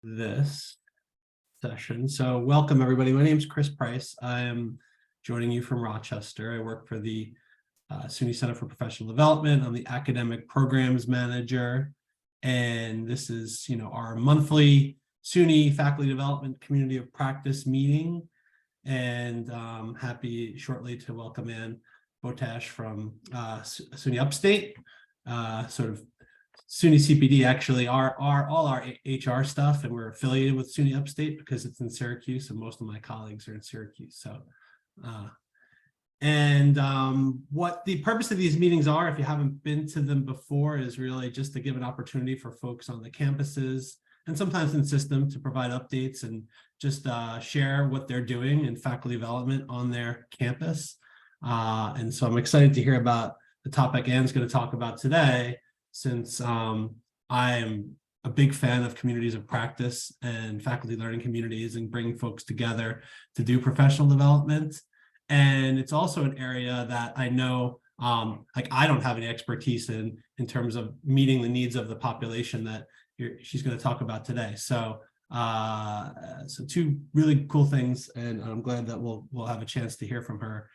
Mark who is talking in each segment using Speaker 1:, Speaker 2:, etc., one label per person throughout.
Speaker 1: this session. So welcome everybody. My name is Chris Price. I am joining you from Rochester. I work for the SUNY Center for Professional Development. I'm the academic programs manager. And this is, our monthly SUNY faculty development community of practice meeting. And happy shortly to welcome in Botash from SUNY Upstate, sort of SUNY CPD actually all our HR stuff, and we're affiliated with SUNY Upstate because it's in Syracuse, and most of my colleagues are in Syracuse. So, what the purpose of these meetings are, if you haven't been to them before, is really just to give an opportunity for folks on the campuses and sometimes in system to provide updates and just share what they're doing in faculty development on their campus. And so I'm excited to hear about the topic Anne's going to talk about today, since I am a big fan of communities of practice and faculty learning communities and bringing folks together to do professional development. And it's also an area that I know, I don't have any expertise in terms of meeting the needs of the population that she's going to talk about today. So, so two really cool things, and I'm glad that we'll have a chance to hear from her.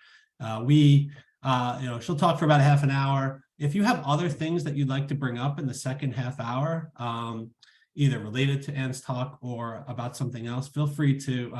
Speaker 1: She'll talk for about a half an hour. If you have other things that you'd like to bring up in the second half hour, either related to Anne's talk or about something else, feel free to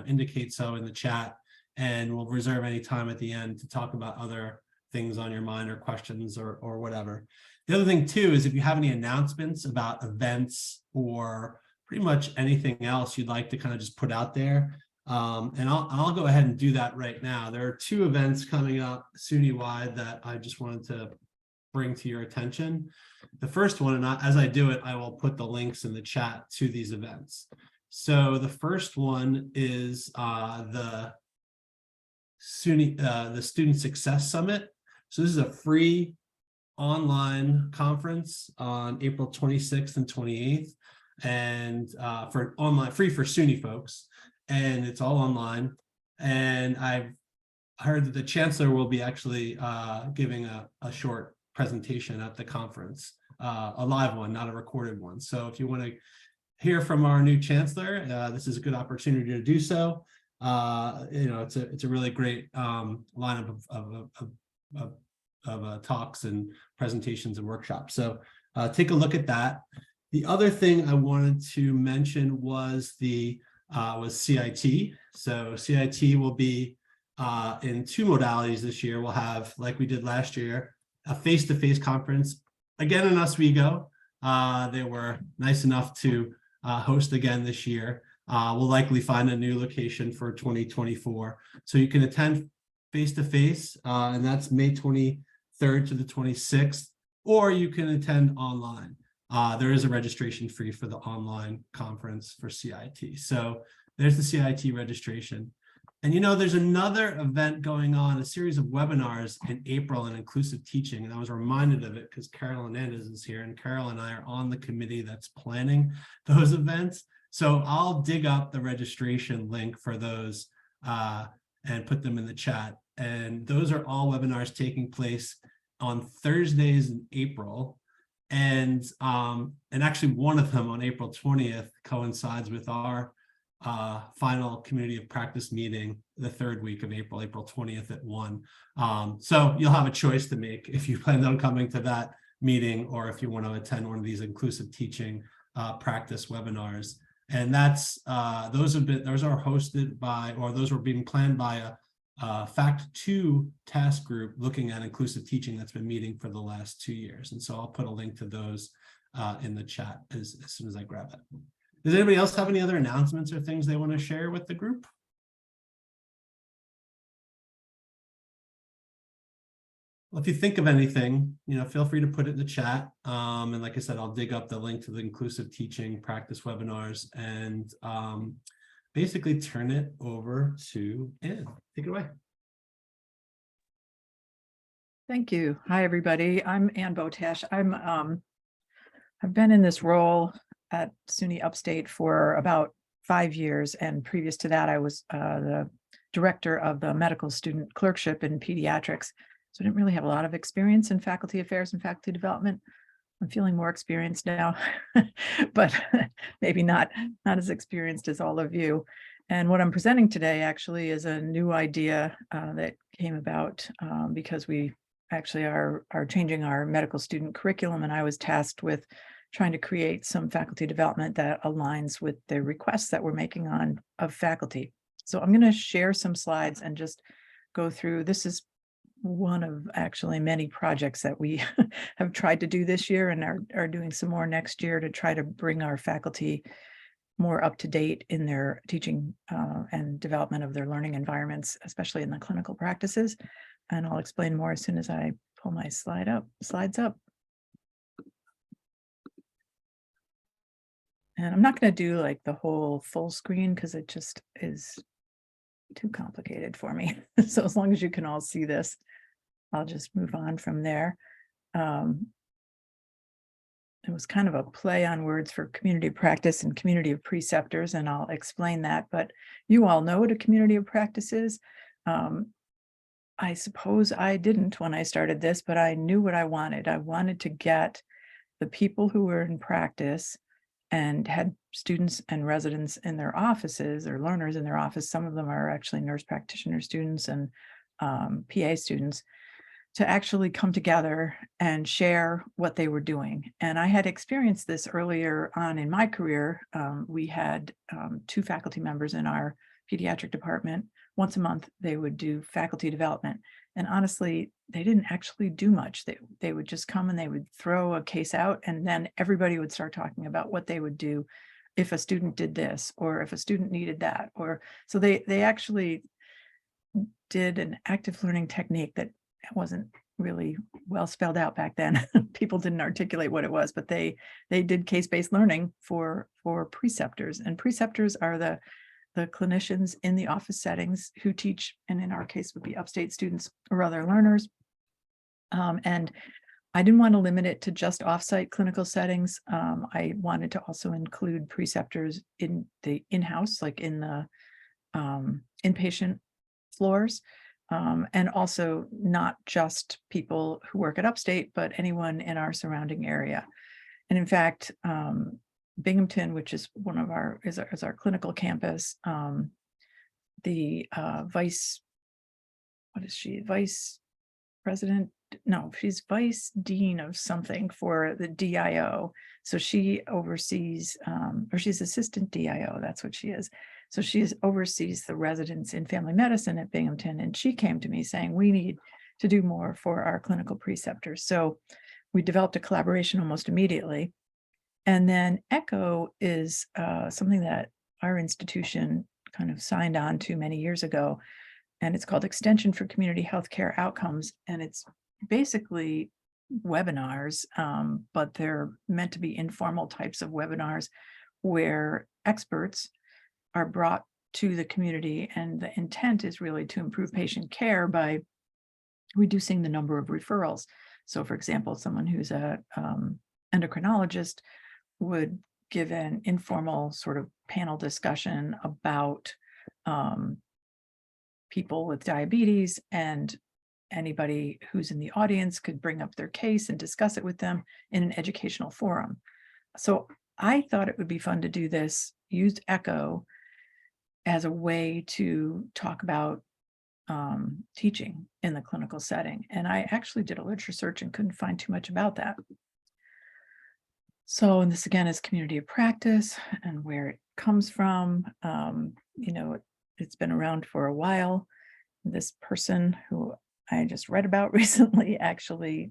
Speaker 1: indicate so in the chat, and we'll reserve any time at the end to talk about other things on your mind or questions or whatever. The other thing too is if you have any announcements about events or pretty much anything else you'd like to kind of just put out there, and I'll go ahead and do that right now. There are two events coming up SUNY-wide that I just wanted to bring to your attention. The first one, and as I do it, I will put the links in the chat to these events. So the first one is the SUNY, the Student Success Summit. So this is a free online conference on April 26th and 28th, and for online, free for SUNY folks, and it's all online. And I've heard that the chancellor will be actually giving a short presentation at the conference, a live one, not a recorded one. So if you want to hear from our new chancellor, this is a good opportunity to do so. It's a really great lineup of talks and presentations and workshops. So take a look at that. The other thing I wanted to mention was was CIT. So CIT will be in two modalities this year. We'll have, like we did last year, a face-to-face conference again in Oswego. They were nice enough to host again this year. We'll likely find a new location for 2024. So you can attend face-to-face, and that's May 23rd to the 26th, or you can attend online. There is a registration fee for the online conference for CIT. So there's the CIT registration. And there's another event going on, a series of webinars in April on inclusive teaching. And I was reminded of it because Carol Hernandez is here, and Carol and I are on the committee that's planning those events. So I'll dig up the registration link for those and put them in the chat. And those are all webinars taking place on Thursdays in April. And actually one of them on April 20th coincides with our final community of practice meeting the third week of April, April 20th at 1. So you'll have a choice to make if you plan on coming to that meeting, or if you want to attend one of these inclusive teaching practice webinars. And that's those are hosted by, or those were being planned by a Fact 2 task group looking at inclusive teaching that's been meeting for the last 2 years. And so I'll put a link to those in the chat as soon as I grab it. Does anybody else have any other announcements or things they want to share with the group? Well, if you think of anything, feel free to put it in the chat. And like I said, I'll dig up the link to the inclusive teaching practice webinars and basically turn it over to Anne. Take it away.
Speaker 2: Thank you. Hi, everybody. I'm Anne Botash. I've been in this role at SUNY Upstate for about 5 years, and previous to that, I was the director of the medical student clerkship in pediatrics. So I didn't really have a lot of experience in faculty affairs and faculty development, I'm feeling more experienced now, but maybe not as experienced as all of you. And what I'm presenting today actually is a new idea that came about because we actually are changing our medical student curriculum, and I was tasked with trying to create some faculty development that aligns with the requests that we're making of faculty. So I'm going to share some slides and just go through. This is one of actually many projects that we have tried to do this year and are doing some more next year to try to bring our faculty more up to date in their teaching and development of their learning environments, especially in the clinical practices. And I'll explain more as soon as I pull my slides up. And I'm not going to do like the whole full screen because it just is too complicated for me. So as long as you can all see this, I'll just move on from there. It was kind of a play on words for community of practice and community of preceptors, and I'll explain that, but you all know what a community of practice is. I suppose I didn't when I started this, but I knew what I wanted. I wanted to get the people who were in practice and had students and residents in their offices or learners in their office. Some of them are actually nurse practitioner students and PA students, to actually come together and share what they were doing. And I had experienced this earlier on in my career. We had 2 faculty members in our pediatric department. Once a month, they would do faculty development. And honestly, they didn't actually do much. They would just come and they would throw a case out, and then everybody would start talking about what they would do if a student did this, or if a student needed that. Or so they actually did an active learning technique that wasn't really well spelled out back then. People didn't articulate what it was, but they did case-based learning for preceptors. And preceptors are the clinicians in the office settings who teach, and in our case would be upstate students or other learners. And I didn't want to limit it to just offsite clinical settings. I wanted to also include preceptors in the in-house, like in the inpatient floors. And also not just people who work at Upstate, but anyone in our surrounding area. And in fact, Binghamton, which is one of our clinical campus, the vice president? No, she's vice dean of something for the DIO. So she oversees, or she's assistant DIO, that's what she is. So she oversees the residents in family medicine at Binghamton. And she came to me saying, we need to do more for our clinical preceptors. So we developed a collaboration almost immediately. And then ECHO is something that our institution kind of signed on to many years ago. And it's called Extension for Community Healthcare Outcomes. And it's basically webinars, but they're meant to be informal types of webinars where experts are brought to the community. And the intent is really to improve patient care by reducing the number of referrals. So for example, someone who's a endocrinologist would give an informal sort of panel discussion about people with diabetes, and anybody who's in the audience could bring up their case and discuss it with them in an educational forum. So I thought it would be fun to do this, used ECHO as a way to talk about teaching in the clinical setting. And I actually did a literature search and couldn't find too much about that. So, and this again is community of practice and where it comes from. It's been around for a while. This person who I just read about recently actually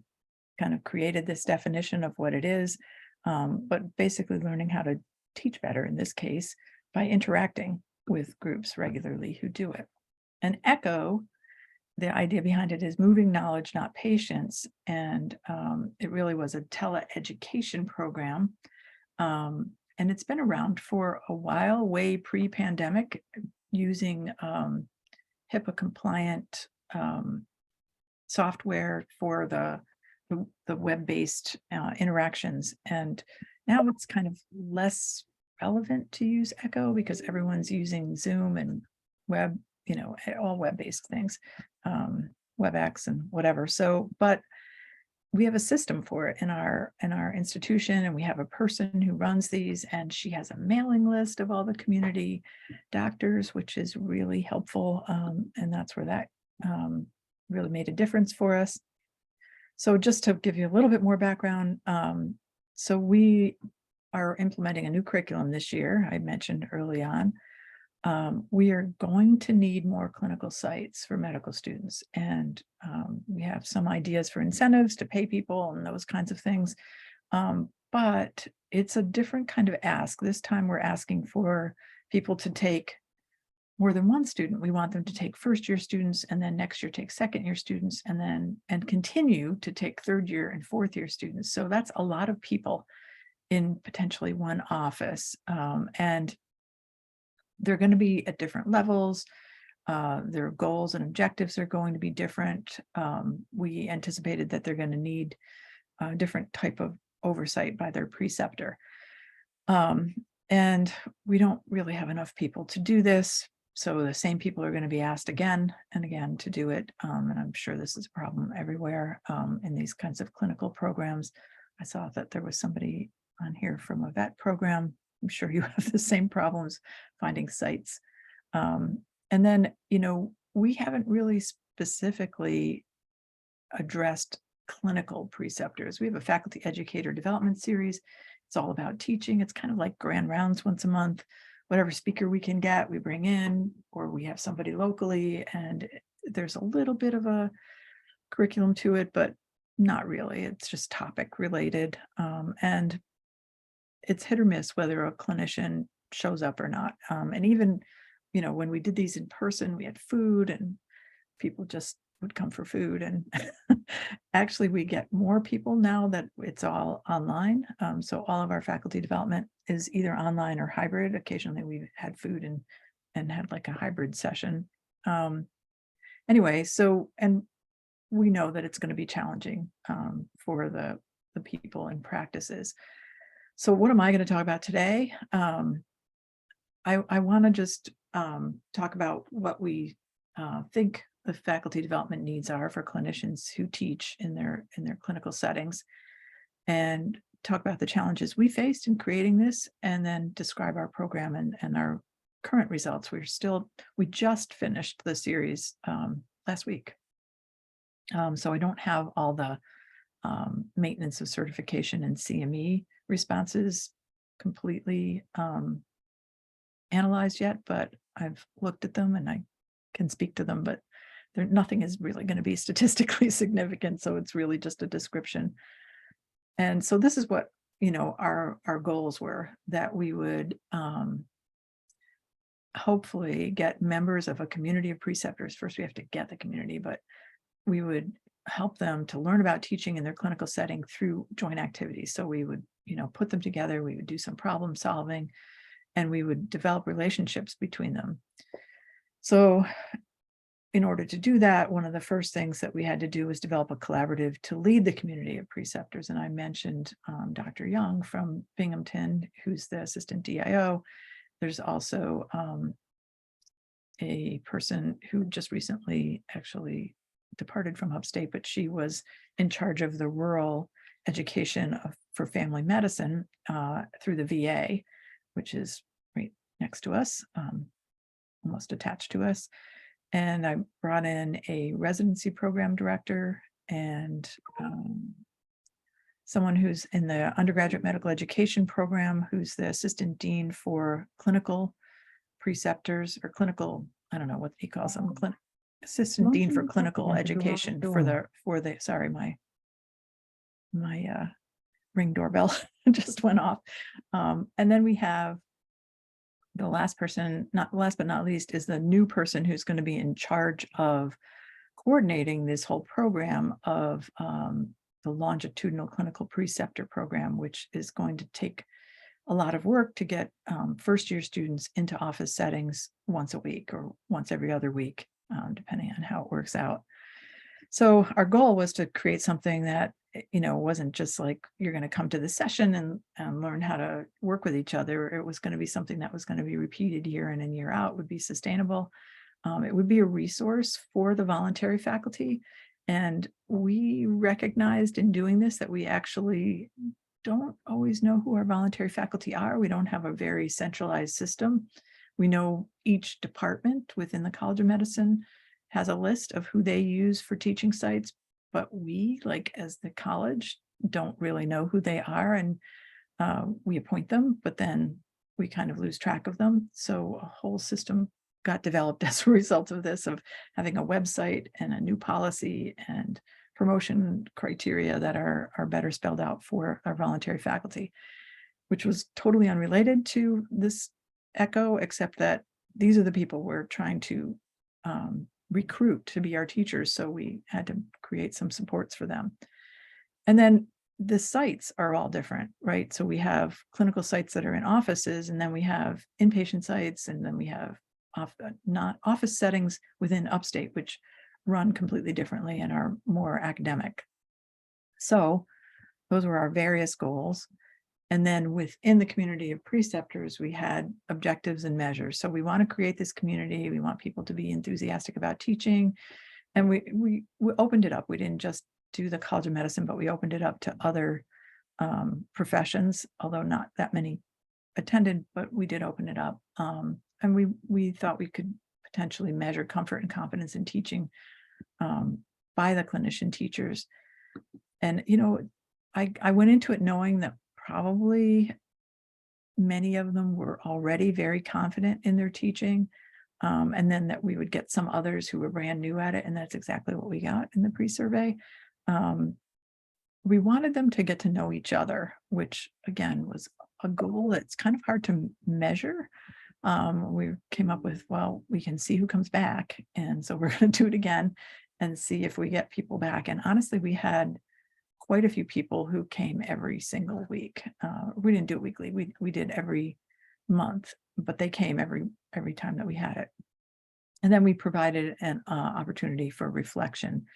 Speaker 2: kind of created this definition of what it is, but basically learning how to teach better in this case by interacting with groups regularly who do it. And ECHO, the idea behind it is moving knowledge, not patients. And it really was a teleeducation program. And it's been around for a while, way pre-pandemic, using HIPAA compliant software for the web-based interactions. And now it's kind of less relevant to use ECHO because everyone's using Zoom and web, all web-based things, WebEx and whatever. So, but we have a system for it in our institution, and we have a person who runs these, and she has a mailing list of all the community doctors, which is really helpful. And that's where that really made a difference for us. So just to give you a little bit more background, so we are implementing a new curriculum this year. I mentioned early on. We are going to need more clinical sites for medical students, and we have some ideas for incentives to pay people and those kinds of things. But it's a different kind of ask. This time we're asking for people to take more than one student. We want them to take first-year students, and then next year take second-year students, and continue to take third-year and fourth-year students. So that's a lot of people in potentially one office. And they're going to be at different levels. Their goals and objectives are going to be different. We anticipated that they're going to need a different type of oversight by their preceptor. And we don't really have enough people to do this. So the same people are going to be asked again and again to do it. And I'm sure this is a problem everywhere in these kinds of clinical programs. I saw that there was somebody on here from a vet program. I'm sure you have the same problems finding sites. And then, we haven't really specifically addressed clinical preceptors. We have a faculty educator development series. It's all about teaching. It's kind of like grand rounds once a month. Whatever speaker we can get, we bring in, or we have somebody locally, and there's a little bit of a curriculum to it, but not really. It's just topic related. And it's hit or miss whether a clinician shows up or not. And even, when we did these in person, we had food and people just would come for food. And actually we get more people now that it's all online. So all of our faculty development is either online or hybrid. Occasionally we've had food and had like a hybrid session. Anyway, so, and we know that it's going to be challenging for the people in practices. So what am I going to talk about today? I want to just talk about what we think the faculty development needs are for clinicians who teach in their clinical settings, and talk about the challenges we faced in creating this, and then describe our program and our current results. We just finished the series last week. So I don't have all the maintenance of certification and CME responses completely analyzed yet, but I've looked at them and I can speak to them, but nothing is really going to be statistically significant. So it's really just a description. And so this is what, our goals were, that we would hopefully get members of a community of preceptors. First, we have to get the community, but we would help them to learn about teaching in their clinical setting through joint activities. So we would, put them together, we would do some problem solving, and we would develop relationships between them. So in order to do that, one of the first things that we had to do was develop a collaborative to lead the community of preceptors. And I mentioned Dr. Young from Binghamton, who's the assistant DIO. There's also a person who just recently actually departed from Upstate, but she was in charge of the rural education for family medicine through the VA, which is right next to us, almost attached to us. And I brought in a residency program director and someone who's in the undergraduate medical education program, who's the assistant dean for clinical preceptors, or clinical, I don't know what he calls them, assistant dean for clinical education for the sorry, my Ring doorbell just went off. And then we have the last person, not last but not least, is the new person who's going to be in charge of coordinating this whole program of the longitudinal clinical preceptor program, which is going to take a lot of work to get first year students into office settings once a week or once every other week, depending on how it works out. So our goal was to create something that, wasn't just like you're going to come to the session and learn how to work with each other. It was going to be something that was going to be repeated year in and year out, would be sustainable. It would be a resource for the voluntary faculty, And we recognized in doing this that we actually don't always know who our voluntary faculty are. We don't have a very centralized system. We know each department within the College of Medicine has a list of who they use for teaching sites, but we, like as the college, don't really know who they are, and we appoint them, but then we kind of lose track of them. So a whole system got developed as a result of this, of having a website and a new policy and promotion criteria that are better spelled out for our voluntary faculty, which was totally unrelated to this ECHO, except that these are the people we're trying to recruit to be our teachers. So we had to create some supports for them. And then the sites are all different, right? So we have clinical sites that are in offices, and then we have inpatient sites, and then we have not office settings within Upstate, which run completely differently and are more academic. So those were our various goals. And then within the community of preceptors, we had objectives and measures. So we want to create this community. We want people to be enthusiastic about teaching. And we opened it up. We didn't just do the College of Medicine, but we opened it up to other professions, although not that many attended, but we did open it up. And we thought we could potentially measure comfort and confidence in teaching by the clinician teachers. And, you know, I went into it knowing that probably many of them were already very confident in their teaching. And then that we would get some others who were brand new at it. And that's exactly what we got in the pre-survey. We wanted them to get to know each other, which again was a goal that's kind of hard to measure. We came up with, well, we can see who comes back. And so we're going to do it again and see if we get people back. And honestly, we had quite a few people who came every single week. We didn't do it weekly. We did every month, but they came every time that we had it. And then we provided an opportunity for reflection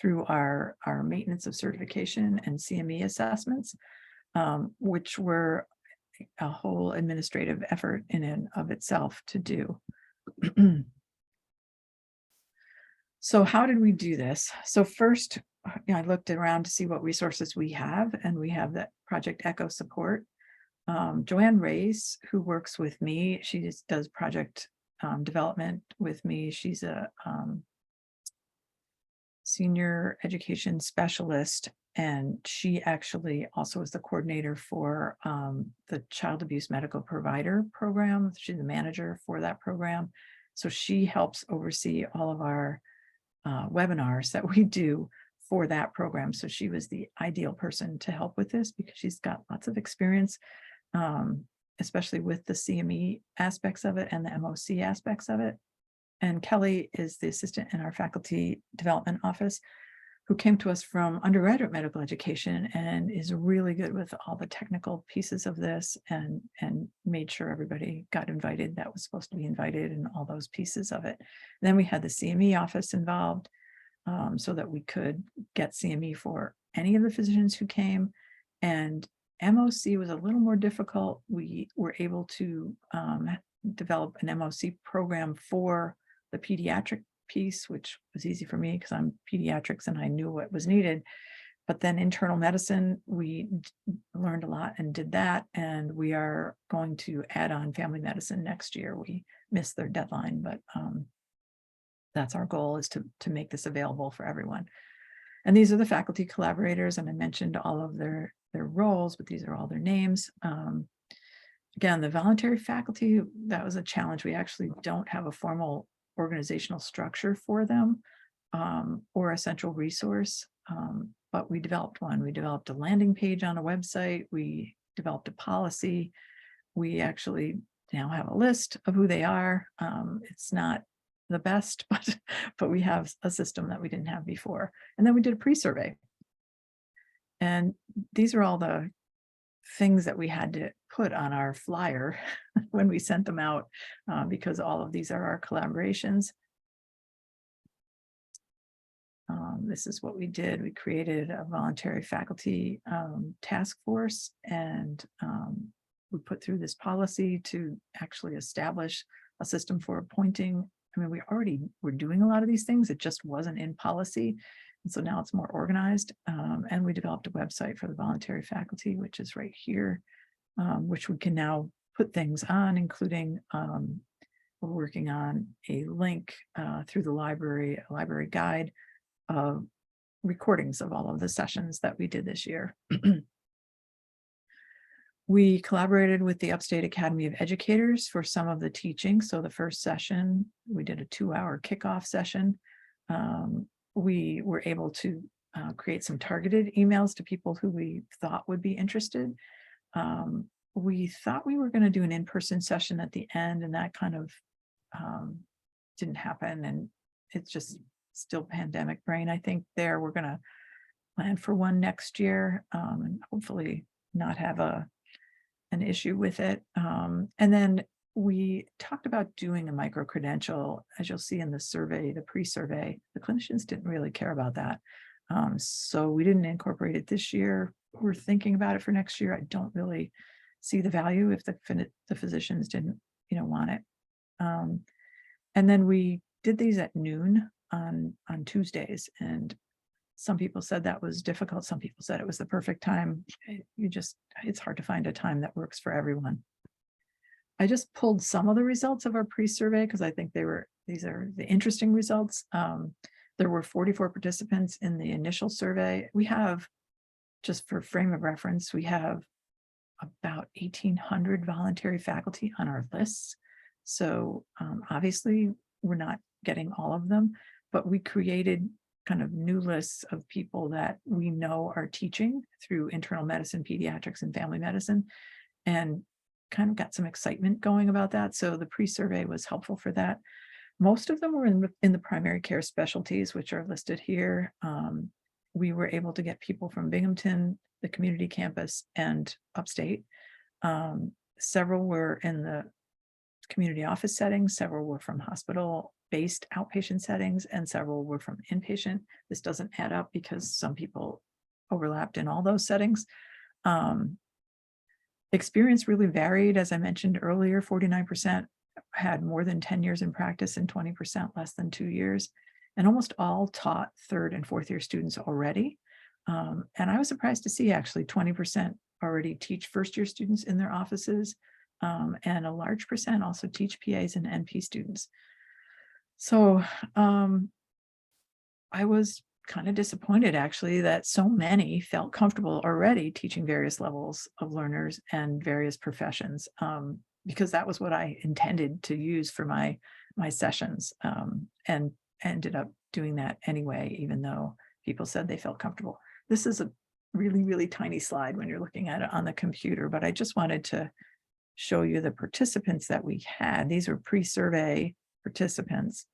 Speaker 2: through our maintenance of certification and CME assessments, which were a whole administrative effort in and of itself to do. So how did we do this? So first, I looked around to see what resources we have, and we have that Project ECHO support. Joanne Reyes, who works with me, she just does project development with me. She's a senior education specialist, and she actually also is the coordinator for the Child Abuse Medical Provider Program. She's the manager for that program. So she helps oversee all of our webinars that we do for that program. So she was the ideal person to help with this because she's got lots of experience, especially with the CME aspects of it and the MOC aspects of it. And Kelly is the assistant in our faculty development office, who came to us from undergraduate medical education and is really good with all the technical pieces of this, and made sure everybody got invited that was supposed to be invited and all those pieces of it. And then we had the CME office involved, so that we could get CME for any of the physicians who came. And MOC was a little more difficult. We were able to develop an MOC program for the pediatric piece, which was easy for me because I'm pediatrics and I knew what was needed. But then internal medicine, we learned a lot and did that. And we are going to add on family medicine next year. We missed their deadline, but that's our goal, is to make this available for everyone. And these are the faculty collaborators, and I mentioned all of their roles, but these are all their names. Again, the voluntary faculty, that was a challenge. We actually don't have a formal organizational structure for them, or a central resource, but we developed one. We developed a landing page on a website. We developed a policy. We actually now have a list of who they are. It's not the best, but we have a system that we didn't have before. And then we did a pre-survey. And these are all the things that we had to put on our flyer when we sent them out, because all of these are our collaborations. This is what we did. We created a voluntary faculty task force, and we put through this policy to actually establish a system for appointing I mean, we already were doing a lot of these things. It just wasn't in policy. And so now it's more organized. And we developed a website for the voluntary faculty, which is right here, which we can now put things on, including we're working on a link through the library, a library guide of recordings of all of the sessions that we did this year. We collaborated with the Upstate Academy of Educators for some of the teaching. So the first session, we did a 2-hour kickoff session. We were able to create some targeted emails to people who we thought would be interested. We thought we were going to do an in-person session at the end, and that kind of didn't happen. And it's just still pandemic brain. I think we're going to plan for one next year, and hopefully not have an issue with it. And then we talked about doing a micro-credential. As you'll see in the survey, the pre-survey, the clinicians didn't really care about that. So we didn't incorporate it this year. We're thinking about it for next year. I don't really see the value if the physicians didn't, want it. And then we did these at noon on Tuesdays, and some people said that was difficult. Some people said it was the perfect time. It's hard to find a time that works for everyone. I just pulled some of the results of our pre-survey because I think these are the interesting results. There were 44 participants in the initial survey. We have, just for frame of reference, we have about 1,800 voluntary faculty on our lists. So obviously we're not getting all of them, but we created kind of new lists of people that we know are teaching through internal medicine, pediatrics, and family medicine, and kind of got some excitement going about that. So the pre-survey was helpful for that. Most of them were in the primary care specialties, which are listed here. We were able to get people from Binghamton, the community campus, and Upstate. Several were in the community office settings, several were from hospital-based outpatient settings, and several were from inpatient. This doesn't add up because some people overlapped in all those settings. Experience really varied. As I mentioned earlier, 49% had more than 10 years in practice and 20% less than 2 years. And almost all taught 3rd and 4th year students already. And I was surprised to see actually 20% already teach 1st year students in their offices. And a large percent also teach PAs and NP students. So I was kind of disappointed actually that so many felt comfortable already teaching various levels of learners and various professions, because that was what I intended to use for my sessions, and ended up doing that anyway, even though people said they felt comfortable. This is a really, really tiny slide when you're looking at it on the computer, but I just wanted to show you the participants that we had. These are pre-survey participants.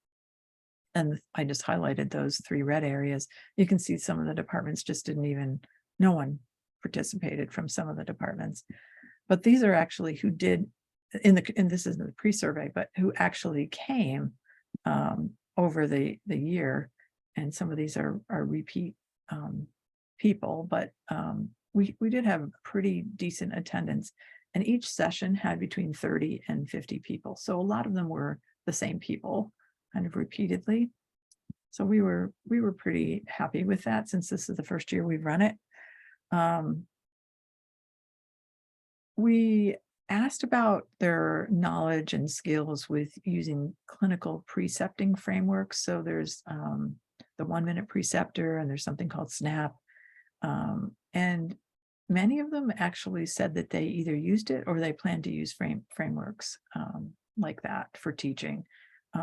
Speaker 2: And I just highlighted those 3 red areas. You can see some of the departments just no one participated from some of the departments. But these are actually who did, and this is the pre-survey, but who actually came over the year. And some of these are repeat people, but we did have pretty decent attendance. And each session had between 30 and 50 people. So a lot of them were the same people kind of repeatedly. So we were pretty happy with that since this is the first year we've run it. We asked about their knowledge and skills with using clinical precepting frameworks. So there's the 1-minute preceptor, and there's something called SNAP. And many of them actually said that they either used it or they plan to use frameworks like that for teaching,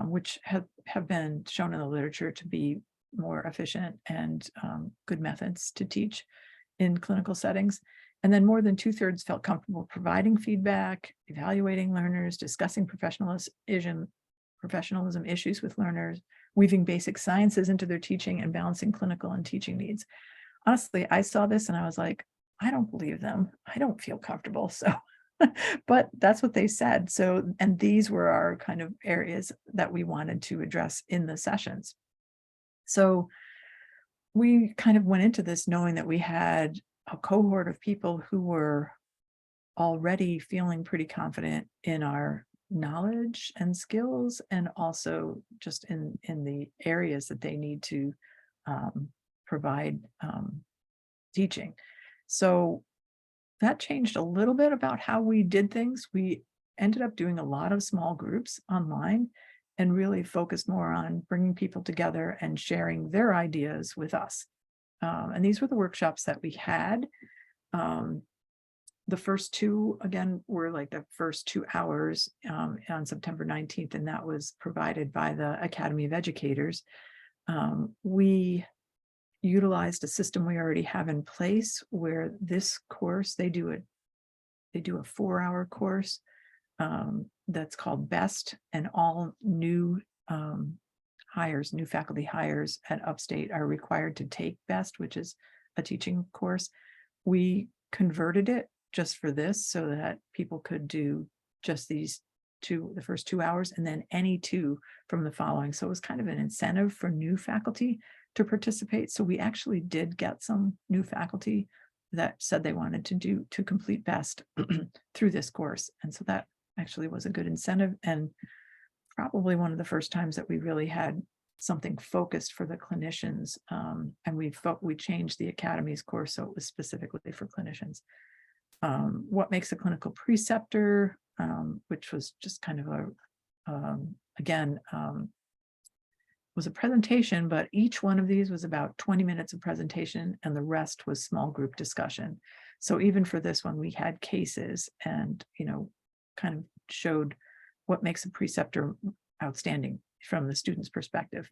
Speaker 2: which have been shown in the literature to be more efficient and good methods to teach in clinical settings. And then more than 2/3 felt comfortable providing feedback, evaluating learners, discussing professionalism issues with learners, weaving basic sciences into their teaching, and balancing clinical and teaching needs. Honestly, I saw this and I was like, I don't believe them. I don't feel comfortable. So, but that's what they said. So, and these were our kind of areas that we wanted to address in the sessions. So we kind of went into this knowing that we had a cohort of people who were already feeling pretty confident in our knowledge and skills, and also just in the areas that they need to provide teaching. So that changed a little bit about how we did things. We ended up doing a lot of small groups online and really focused more on bringing people together and sharing their ideas with us. And these were the workshops that we had. The first two, again, were like the first 2 hours on September 19th, and that was provided by the Academy of Educators. We utilized a system we already have in place where this course, they do a 4-hour course that's called BEST, and all new new faculty hires at Upstate are required to take BEST, which is a teaching course. We converted it just for this so that people could do just these two, the first 2 hours, and then any two from the following. So it was kind of an incentive for new faculty to participate. So we actually did get some new faculty that said they wanted to complete BEST through this course. And so that actually was a good incentive, and probably one of the first times that we really had something focused for the clinicians. And we changed the Academy's course so it was specifically for clinicians. What makes a clinical preceptor, which was just kind of was a presentation, but each one of these was about 20 minutes of presentation and the rest was small group discussion. So even for this one, we had cases and, kind of showed what makes a preceptor outstanding from the student's perspective.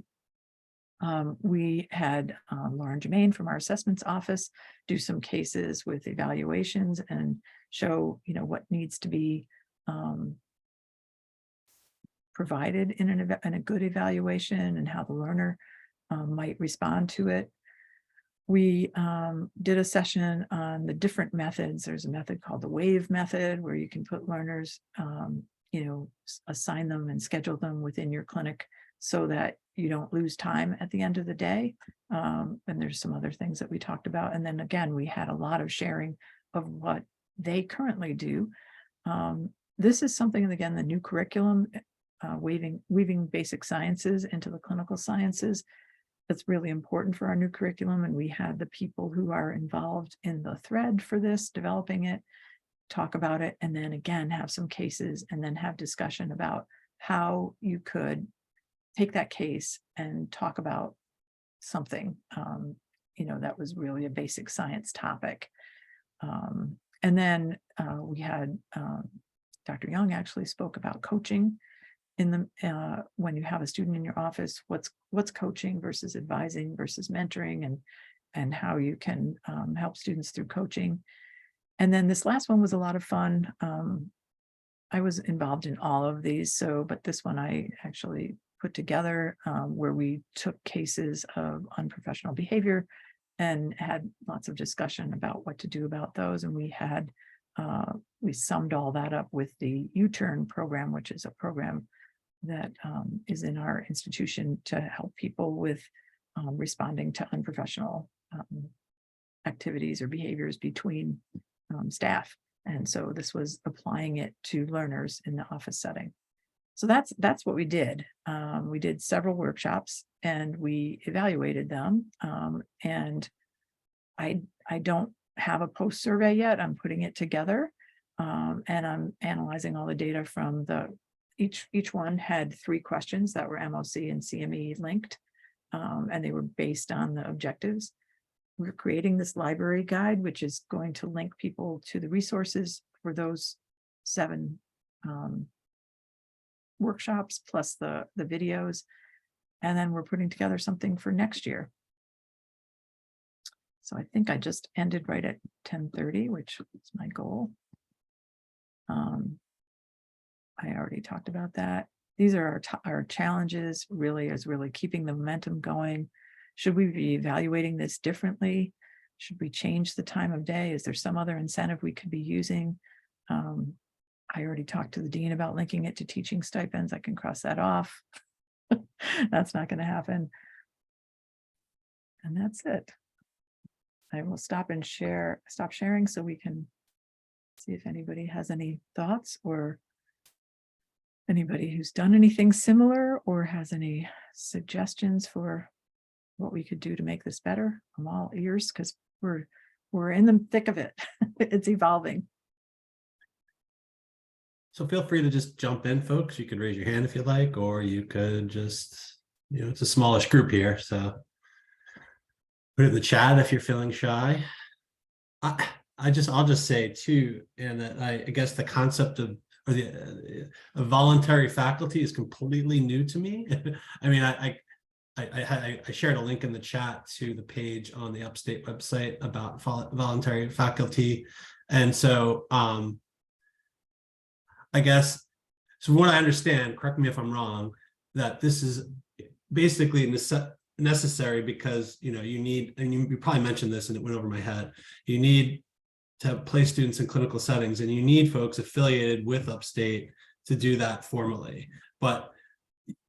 Speaker 2: We had Lauren Germain from our assessments office do some cases with evaluations and show, what needs to be provided in a good evaluation and how the learner might respond to it. We did a session on the different methods. There's a method called the WAVE method where you can put learners, assign them and schedule them within your clinic so that you don't lose time at the end of the day. And there's some other things that we talked about. And then again, we had a lot of sharing of what they currently do. This is something, again, the new curriculum, weaving basic sciences into the clinical sciences. That's really important for our new curriculum. And we had the people who are involved in the thread for this, developing it, talk about it, and then again, have some cases and then have discussion about how you could take that case and talk about something, that was really a basic science topic. And then we had Dr. Young actually spoke about coaching in the when you have a student in your office, what's coaching versus advising versus mentoring, and how you can help students through coaching. And then this last one was a lot of fun. I was involved in all of these, but this one I actually put together where we took cases of unprofessional behavior and had lots of discussion about what to do about those. And we summed all that up with the U-Turn program, which is a program that is in our institution to help people with responding to unprofessional activities or behaviors between staff. And so this was applying it to learners in the office setting. So that's what we did. We did several workshops and we evaluated them. And I don't have a post survey yet. I'm putting it together, and I'm analyzing all the data from each one had 3 questions that were MOC and CME linked, and they were based on the objectives. We're creating this library guide, which is going to link people to the resources for those 7 workshops plus the videos. And then we're putting together something for next year. So I think I just ended right at 10:30, which is my goal. I already talked about that. These are our challenges, really keeping the momentum going. Should we be evaluating this differently? Should we change the time of day? Is there some other incentive we could be using? I already talked to the dean about linking it to teaching stipends. I can cross that off. That's not going to happen. And that's it. I will stop sharing so we can see if anybody has any thoughts or anybody who's done anything similar or has any suggestions for what we could do to make this better, I'm all ears because we're in the thick of it. It's evolving.
Speaker 1: So feel free to just jump in, folks. You could raise your hand if you like, or you could just, it's a smallish group here. So put it in the chat if you're feeling shy. I'll just say too, and that I guess the concept of voluntary faculty is completely new to me. I mean, I shared a link in the chat to the page on the Upstate website about voluntary faculty, and so I guess, so what I understand, correct me if I'm wrong, that this is basically necessary because, you need, and you probably mentioned this and it went over my head, you need to place students in clinical settings and you need folks affiliated with Upstate to do that formally. But,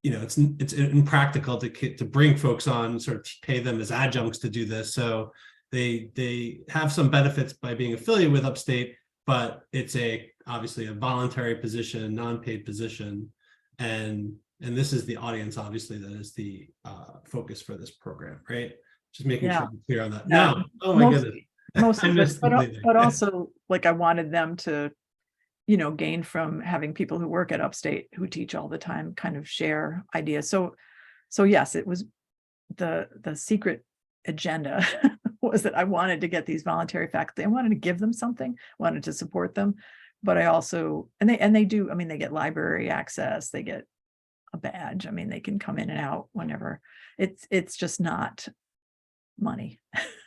Speaker 1: it's impractical to bring folks on, sort of pay them as adjuncts to do this. So they have some benefits by being affiliated with Upstate, but it's obviously a voluntary position, non-paid position, and this is the audience, obviously, that is the focus for this program, right? Just making sure I'm clear on that.
Speaker 2: Yeah.
Speaker 1: No, oh my goodness,
Speaker 2: Most
Speaker 1: I
Speaker 2: of
Speaker 1: missed
Speaker 2: it,
Speaker 1: completely.
Speaker 2: but also, like, I wanted them to, gain from having people who work at Upstate who teach all the time, kind of share ideas. So yes, it was the secret agenda was that I wanted to get these voluntary faculty. I wanted to give them something, wanted to support them, but I also, and they do, I mean, they get library access, they get a badge. I mean, they can come in and out whenever. It's just not money.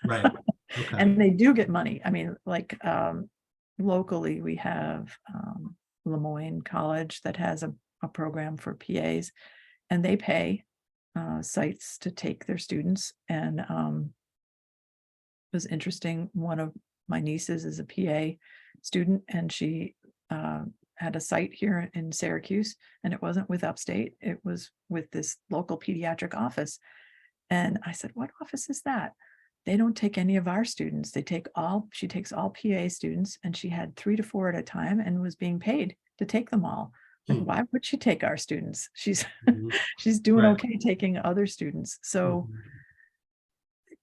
Speaker 1: Right. Okay.
Speaker 2: And they do get money. I mean, like, locally we have Lemoyne College that has a program for PAs, and they pay sites to take their students. And it was interesting. One of my nieces is a PA student, and she had a site here in Syracuse, and it wasn't with Upstate. It was with this local pediatric office. And I said, "What office is that?" They don't take any of our students. She takes all PA students, and she had 3 to 4 at a time and was being paid to take them all. Like, why would she take our students? She's she's doing
Speaker 1: Right.
Speaker 2: okay taking other students. So
Speaker 1: Mhm.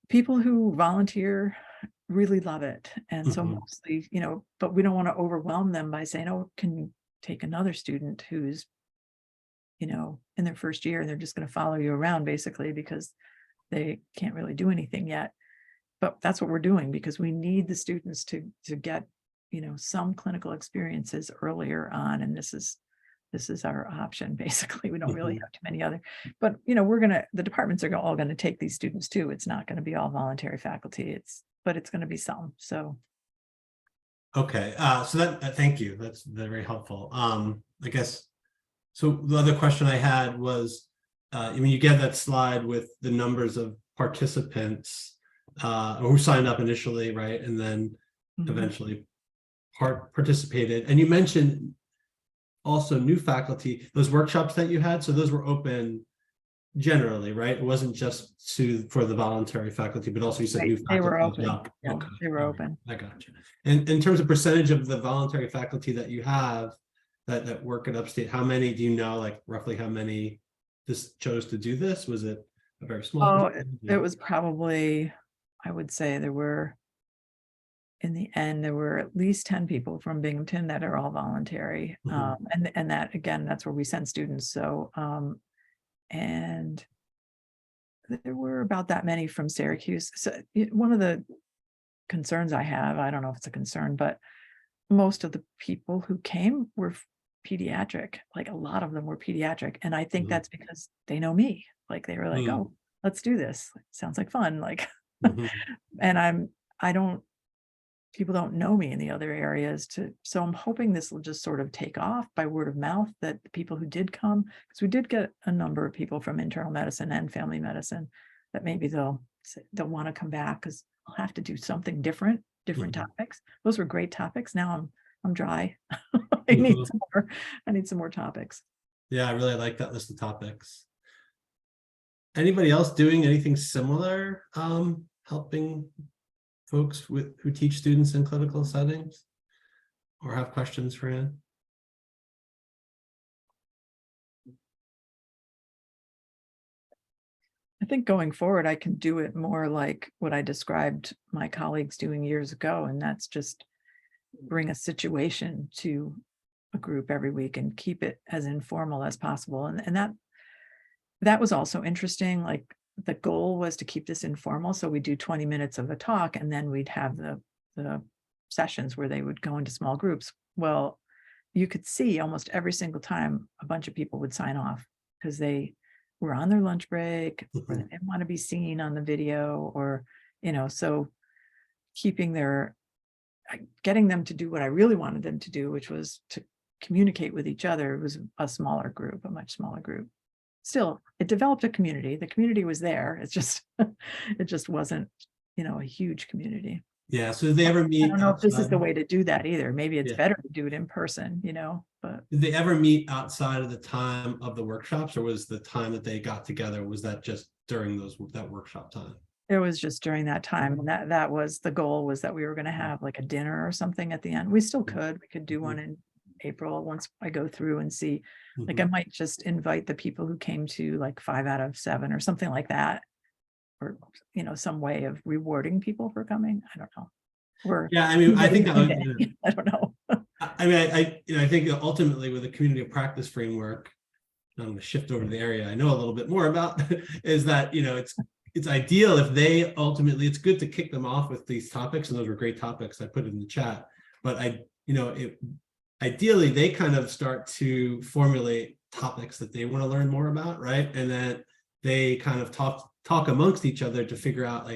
Speaker 2: people who volunteer really love it. And so mostly, but we don't want to overwhelm them by saying, "Oh, can you take another student who's, in their first year, and they're just going to follow you around basically because they can't really do anything yet." But that's what we're doing because we need the students to get, some clinical experiences earlier on. And this is our option. Basically, we don't really have too many other, but the departments are all going to take these students too. It's not going to be all voluntary faculty. But it's going to be some. So.
Speaker 1: Okay. So that, thank you. That's very helpful. I guess, so the other question I had was, you get that slide with the numbers of participants who signed up initially, right? And then eventually participated. And you mentioned also new faculty, those workshops that you had. So those were open generally, right? It wasn't just for the voluntary faculty, but also you said new faculty.
Speaker 2: They were open. Yeah,
Speaker 1: okay.
Speaker 2: They were open.
Speaker 1: I got you. And in terms of percentage of the voluntary faculty that you have that work at Upstate, how many do you know, like roughly how many just chose to do this? Was it a very small percentage?
Speaker 2: It was probably, I would say in the end, there were at least 10 people from Binghamton that are all voluntary. And that, again, that's where we send students. So, and there were about that many from Syracuse. So one of the concerns I have, I don't know if it's a concern, but most of the people who came were pediatric. Like, a lot of them were pediatric. And I think that's because they know me. Like, they were like, "Oh, let's do this. Sounds like fun." Like, and people don't know me in the other areas so I'm hoping this will just sort of take off by word of mouth, that the people who did come, because we did get a number of people from internal medicine and family medicine, that maybe they'll want to come back because I'll have to do something different topics. Those were great topics. Now I'm dry. I need some more topics.
Speaker 1: Yeah, I really like that list of topics. Anybody else doing anything similar, helping folks who teach students in clinical settings, or have questions for Ann?
Speaker 2: I think going forward, I can do it more like what I described my colleagues doing years ago, and that's just bring a situation to a group every week and keep it as informal as possible. And that was also interesting. Like the goal was to keep this informal. So we do 20 minutes of a talk, and then we'd have the sessions where they would go into small groups. Well, you could see almost every single time a bunch of people would sign off because they were on their lunch break or they didn't want to be seen on the video, or, so keeping getting them to do what I really wanted them to do, which was to communicate with each other. It was a smaller group, a much smaller group. Still, it developed a community. The community was there. It's just, it just wasn't, a huge community.
Speaker 1: Yeah. So did they ever
Speaker 2: I
Speaker 1: meet
Speaker 2: don't know if this is
Speaker 1: outside?
Speaker 2: the way to do that either. Maybe it's
Speaker 1: Yeah.
Speaker 2: better to do it in person, but
Speaker 1: Did they ever meet outside of the time of the workshops, or was the time that they got together, was that just during that workshop time?
Speaker 2: it was just during that time. And that was the goal, was that we were going to have like a dinner or something at the end. We still could. We could do one in April once I go through and see. Like I might just invite the people who came to like 5 out of 7 or something like that, or some way of rewarding people for coming. I don't know.
Speaker 1: Yeah, I mean, I think that would,
Speaker 2: I don't know.
Speaker 1: I mean, I think ultimately with the community of practice framework, I'm going to shift over to the area I know a little bit more about, is that it's ideal if they ultimately, it's good to kick them off with these topics, and those were great topics. I put it in the chat, but ideally they kind of start to formulate topics that they want to learn more about, right? And then they kind of talk amongst each other to figure out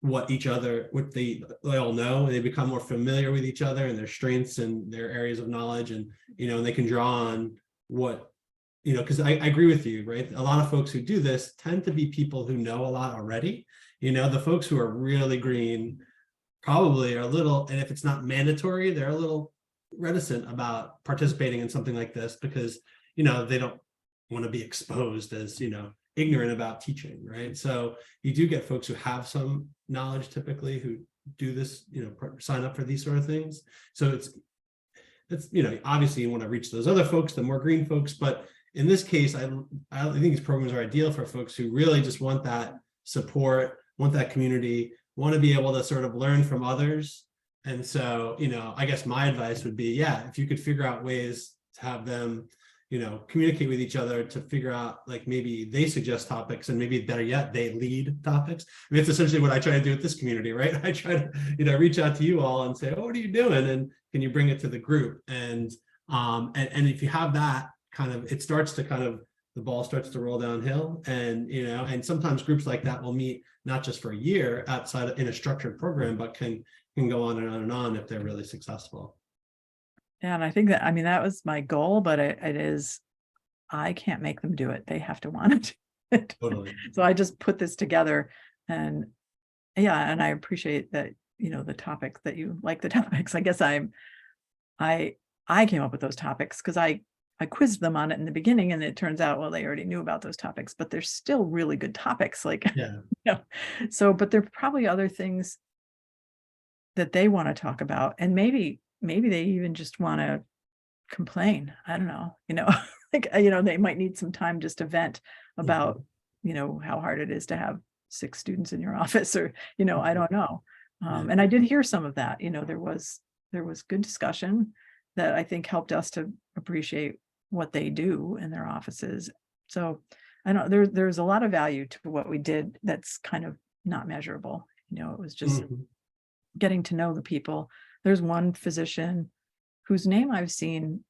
Speaker 1: what they all know. They become more familiar with each other and their strengths and their areas of knowledge, and and they can draw on what because I agree with you, right? A lot of folks who do this tend to be people who know a lot already. The folks who are really green probably are a little, and if it's not mandatory, they're a little reticent about participating in something like this because they don't want to be exposed as ignorant about teaching, right? So you do get folks who have some knowledge typically who do this, sign up for these sort of things. So it's obviously you want to reach those other folks, the more green folks, but in this case, I think these programs are ideal for folks who really just want that support, want that community, want to be able to sort of learn from others. And so, I guess my advice would be, if you could figure out ways to have them communicate with each other to figure out, like, maybe they suggest topics, and maybe better yet, they lead topics. I mean, it's essentially what I try to do with this community, right? I try to, reach out to you all and say, oh, what are you doing? And can you bring it to the group? And if you have that kind of, it starts to kind of, the ball starts to roll downhill. And, and sometimes groups like that will meet not just for a year outside in a structured program, but can go on and on and on if they're really successful.
Speaker 2: Yeah, and I think that was my goal, but it is, I can't make them do it. They have to want to do it.
Speaker 1: Totally.
Speaker 2: So I just put this together, and and I appreciate that, the topic that you like the topics. I guess I came up with those topics because I quizzed them on it in the beginning, and it turns out, well, they already knew about those topics, but they're still really good topics. Like, so, but there are probably other things that they want to talk about, and maybe they even just want to complain. I don't know, they might need some time just to vent about, how hard it is to have 6 students in your office, or, I don't know. And I did hear some of that. There was good discussion that I think helped us to appreciate what they do in their offices. So I know there's a lot of value to what we did that's kind of not measurable. It was just getting to know the people. There's one physician whose name I've seen.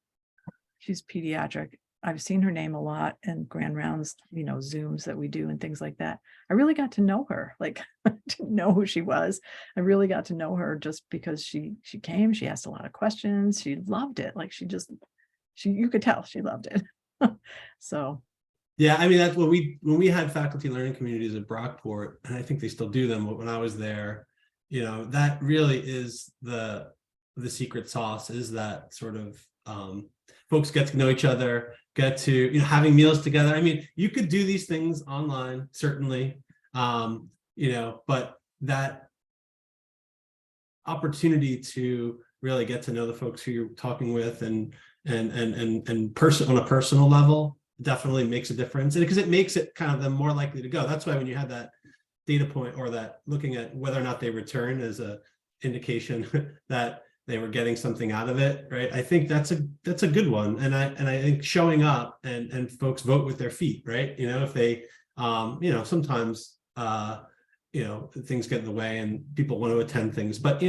Speaker 2: She's pediatric. I've seen her name a lot in grand rounds, Zooms that we do and things like that. I really got to know her. Like, I didn't know who she was. I really got to know her just because she came, she asked a lot of questions. She loved it. Like, you could tell she loved it. So.
Speaker 1: Yeah, I mean, that's what when we had faculty learning communities at Brockport, and I think they still do them, but when I was there, that really is the secret sauce, is that sort of folks get to know each other, get to, having meals together. I mean, you could do these things online, certainly, but that opportunity to really get to know the folks who you're talking with and on a personal level, definitely makes a difference, and because it makes it kind of them more likely to go. That's why when you had that data point, or that looking at whether or not they return as a indication that they were getting something out of it, right? I think that's a good one, and I think showing up and folks vote with their feet, right? If they sometimes things get in the way and people want to attend things, but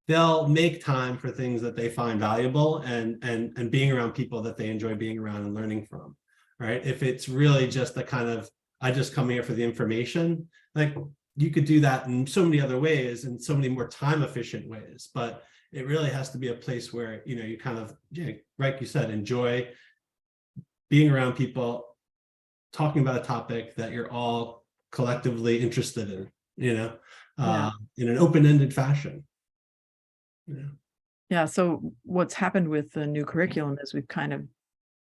Speaker 1: they'll make time for things that they find valuable, and being around people that they enjoy being around and learning from, right? If it's really just the kind of, I just come here for the information, like you could do that in so many other ways and so many more time efficient ways, but it really has to be a place where, you kind of, like you said, enjoy being around people, talking about a topic that you're all collectively interested in, in an open-ended fashion.
Speaker 2: Yeah. So what's happened with the new curriculum is we've kind of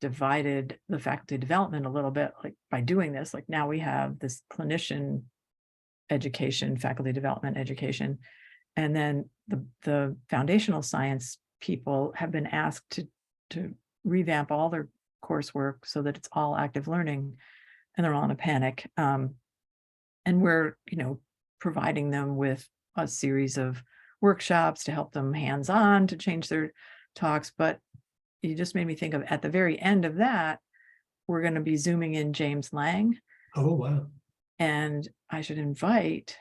Speaker 2: divided the faculty development a little bit, like by doing this, like now we have this clinician education, faculty development education, and then the foundational science people have been asked to revamp all their coursework so that it's all active learning, and they're all in a panic. And we're, providing them with a series of workshops to help them hands-on to change their talks. But you just made me think of, at the very end of that, we're going to be zooming in James Lang.
Speaker 1: Oh, wow. And
Speaker 2: I should invite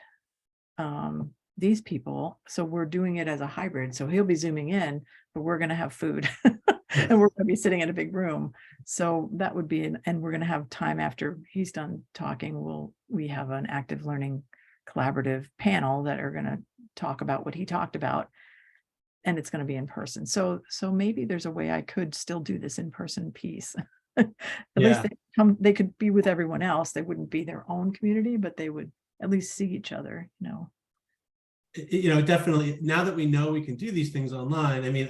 Speaker 2: these people. So we're doing it as a hybrid. So he'll be zooming in, but we're going to have food and we're going to be sitting in a big room. So that would be, and we're going to have time after he's done talking. We have an active learning collaborative panel that are going to talk about what he talked about, and it's going to be in person. So maybe there's a way I could still do this in-person piece. At least they could be with everyone else. They wouldn't be their own community, but they would at least see each other,
Speaker 1: Definitely, now that we know we can do these things online, I've been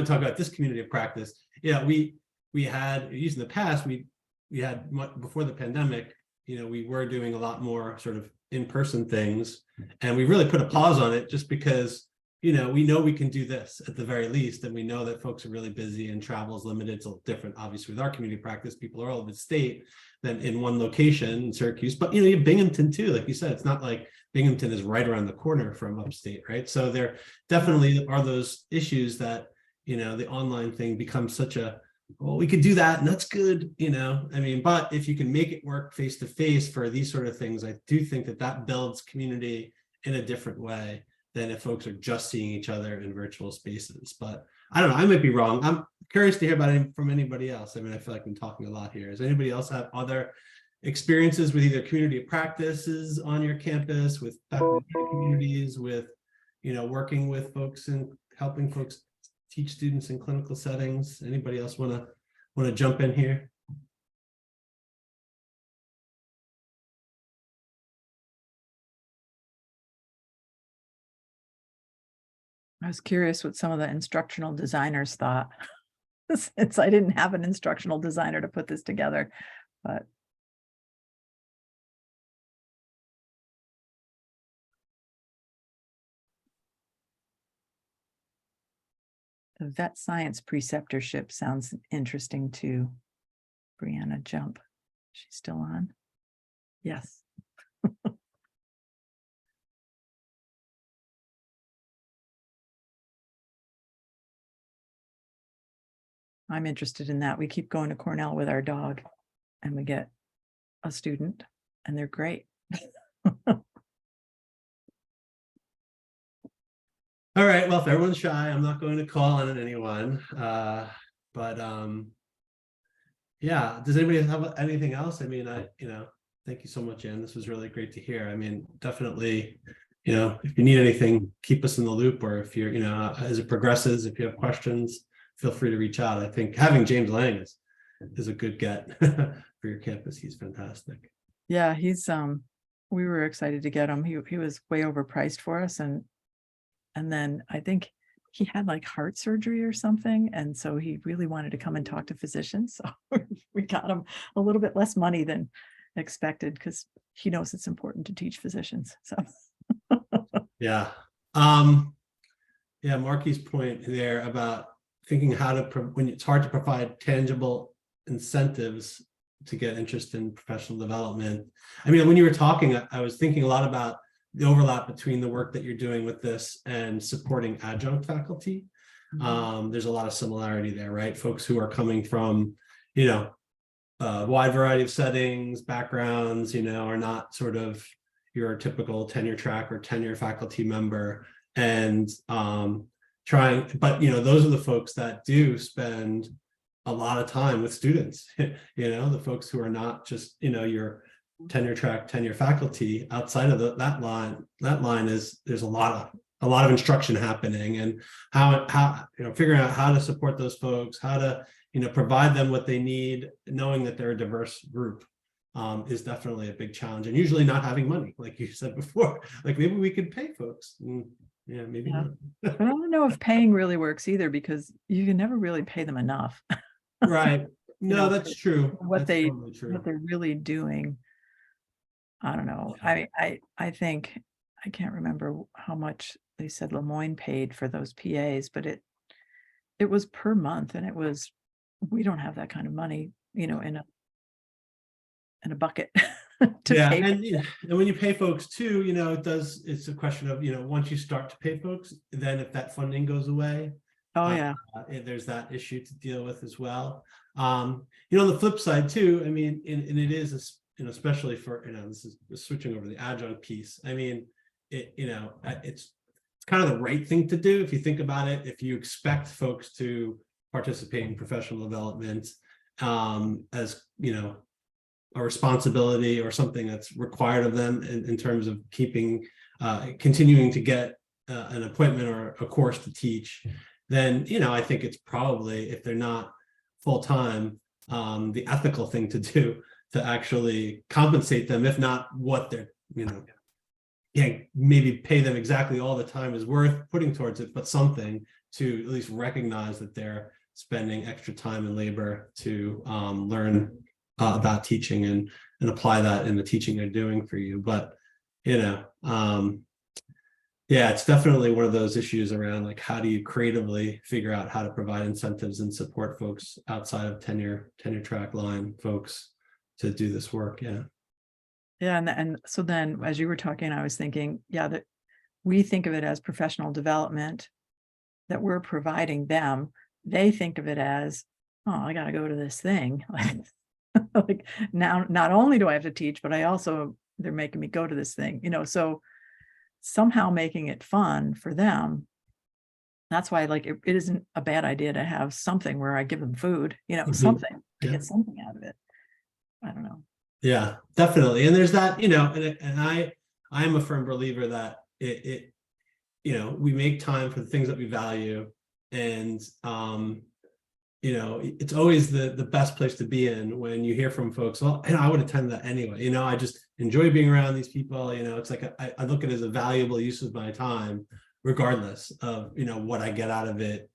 Speaker 1: talking about this community of practice. We had, used in the past, we had before the pandemic, we were doing a lot more sort of in-person things, and we really put a pause on it just because, we know we can do this at the very least, and we know that folks are really busy and travel is limited. It's a little different, obviously, with our community practice. People are all over the state than in one location in Syracuse, but you have Binghamton too. Like you said, it's not like Binghamton is right around the corner from Upstate, right? So there definitely are those issues that, the online thing becomes such a, well, we could do that and that's good, but if you can make it work face to face for these sort of things, I do think that builds community in a different way than if folks are just seeing each other in virtual spaces. But I don't know, I might be wrong. I'm curious to hear about it from anybody else. I feel like I'm talking a lot here. Does anybody else have other experiences with either community practices on your campus, with faculty communities, with, working with folks and helping folks teach students in clinical settings? Anybody else want to jump in here?
Speaker 2: I was curious what some of the instructional designers thought, since I didn't have an instructional designer to put this together, but. The vet science preceptorship sounds interesting too. Brianna Jump, she's still on? Yes. I'm interested in that. We keep going to Cornell with our dog and we get a student and they're great.
Speaker 1: All right, well, if everyone's shy, I'm not going to call on anyone. Yeah, does anybody have anything else? thank you so much, Ann. This was really great to hear. Definitely, if you need anything, keep us in the loop, or if you're, as it progresses, if you have questions, feel free to reach out. I think having James Lang is a good get for your campus. He's fantastic.
Speaker 2: Yeah, he's we were excited to get him. He was way overpriced for us, and then I think he had like heart surgery or something, and so he really wanted to come and talk to physicians. So we got him a little bit less money than expected because he knows it's important to teach physicians. So
Speaker 1: yeah, Marky's point there about thinking how to when it's hard to provide tangible incentives to get interest in professional development. I mean, when you were talking, I was thinking a lot about the overlap between the work that you're doing with this and supporting adjunct faculty. There's a lot of similarity there, right? Folks who are coming from, you know, a wide variety of settings, backgrounds, you know, are not sort of your typical tenure track or tenure faculty member, and trying, but you know, those are the folks that do spend a lot of time with students, you know, the folks who are not just, you know, your tenure track, tenure faculty. Outside of that line is, there's a lot of instruction happening, and how, you know, figuring out how to support those folks, how to, you know, provide them what they need, knowing that they're a diverse group, is definitely a big challenge. And usually not having money, like you said before, like maybe we could pay folks. Yeah, maybe
Speaker 2: Yeah.
Speaker 1: not.
Speaker 2: But I don't know if paying really works either, because you can never really pay them enough.
Speaker 1: Right. No,
Speaker 2: know,
Speaker 1: that's true.
Speaker 2: What
Speaker 1: That's totally true.
Speaker 2: what they're really doing. I don't know.
Speaker 1: Yeah.
Speaker 2: I think, I can't remember how much they said Lemoyne paid for those PAs, but it was per month, and we don't have that kind of money, you know, in a bucket to
Speaker 1: Yeah,
Speaker 2: pay.
Speaker 1: and when you pay folks too, you know, it's a question of, you know, once you start to pay folks, then if that funding goes away,
Speaker 2: Oh yeah.
Speaker 1: there's that issue to deal with as well. You know, on the flip side too, I mean, and it is, you know, especially for, you know, this is switching over the adjunct piece. I mean, you know, it's kind of the right thing to do if you think about it. If you expect folks to participate in professional development, as, you know, a responsibility or something that's required of them in terms of continuing to get an appointment or a course to teach, then, you know, I think it's probably, if they're not full-time, the ethical thing to do to actually compensate them, if not what they're, you know, yeah, maybe pay them exactly all the time is worth putting towards it, but something to at least recognize that they're spending extra time and labor to learn about teaching and apply that in the teaching they're doing for you. But, you know, yeah, it's definitely one of those issues around, like, how do you creatively figure out how to provide incentives and support folks outside of tenure track line folks to do this work. Yeah.
Speaker 2: Yeah, and so then as you were talking, I was thinking, yeah, that we think of it as professional development that we're providing them. They think of it as, oh, I got to go to this thing. Like now, not only do I have to teach, but they're making me go to this thing, you know, so somehow making it fun for them. That's why, like, it isn't a bad idea to have something where I give them food, you know, something to get something out of it. I don't know.
Speaker 1: Yeah, definitely. And there's that, you know, and I am a firm believer that it you know, we make time for the things that we value, and you know, it's always the best place to be in when you hear from folks, well, and I would attend that anyway, you know, I just enjoy being around these people, you know, it's like I look at it as a valuable use of my time, regardless of, you know, what I get out of it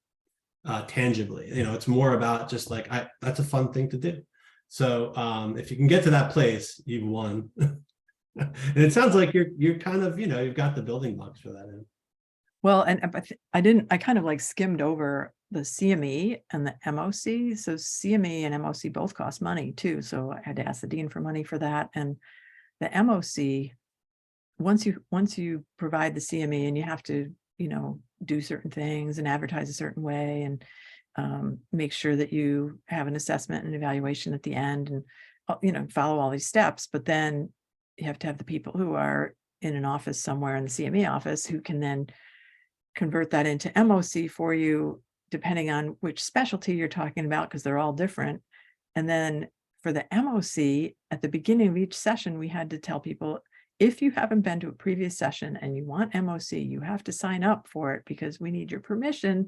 Speaker 1: tangibly. You know, it's more about just like, that's a fun thing to do. So if you can get to that place, you've won. And it sounds like you're kind of, you know, you've got the building blocks for that.
Speaker 2: Well, and I kind of like skimmed over the CME and the MOC. So CME and MOC both cost money too. So I had to ask the dean for money for that. And the MOC, once you provide the CME, and you have to, you know, do certain things and advertise a certain way, and make sure that you have an assessment and evaluation at the end, and you know, follow all these steps. But then you have to have the people who are in an office somewhere in the CME office who can then convert that into MOC for you, depending on which specialty you're talking about, because they're all different. And then for the MOC, at the beginning of each session, we had to tell people, if you haven't been to a previous session and you want MOC, you have to sign up for it, because we need your permission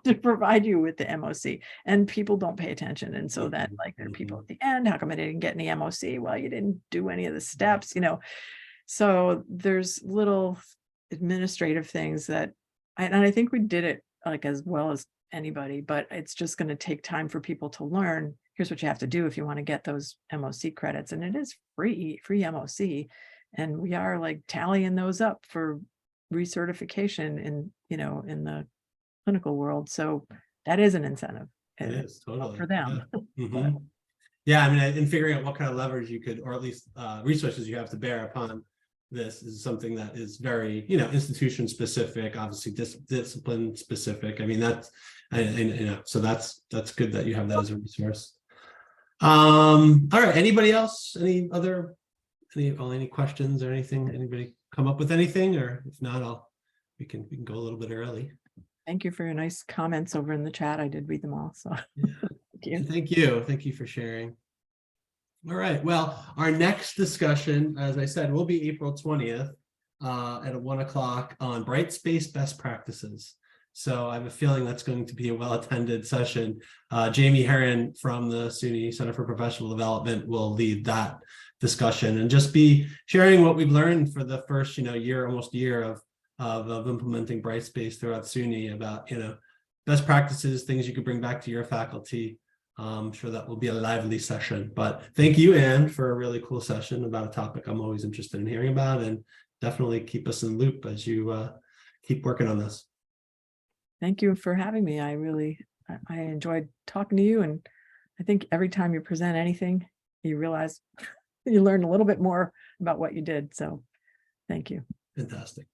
Speaker 2: to provide you with the MOC. And people don't pay attention. And so then, like, there are people at the end, how come I didn't get any MOC? Well, you didn't do any of the steps, you know. So there's little administrative things that, and I think we did it like as well as anybody, but it's just going to take time for people to learn. Here's what you have to do if you want to get those MOC credits. And it is free MOC. And we are like tallying those up for recertification in, you know, in the clinical world. So that is an incentive.
Speaker 1: It is totally
Speaker 2: for them.
Speaker 1: Yeah. Mhm. Yeah, I mean, in figuring out what kind of leverage you could, or at least resources you have to bear upon this is something that is very, institution specific, obviously discipline specific. I mean, that's, and so that's good that you have that as a resource. All right. Anybody else? Any questions or anything? Anybody come up with anything? Or if not, we can go a little bit early.
Speaker 2: Thank you for your nice comments over in the chat. I did read them all. So
Speaker 1: Yeah.
Speaker 2: thank you.
Speaker 1: Thank you for sharing. All right. Well, our next discussion, as I said, will be April 20th at 1 o'clock on bright space best practices. So I have a feeling that's going to be a well-attended session. Jamie Herron from the SUNY Center for Professional Development will lead that discussion and just be sharing what we've learned for the first, almost year of implementing bright space throughout SUNY about, best practices, things you could bring back to your faculty. I'm sure that will be a lively session, but thank you, Anne, for a really cool session about a topic I'm always interested in hearing about, and definitely keep us in the loop as you keep working on this.
Speaker 2: Thank you for having me. I enjoyed talking to you, and I think every time you present anything, you realize you learn a little bit more about what you did. So thank you.
Speaker 1: Fantastic.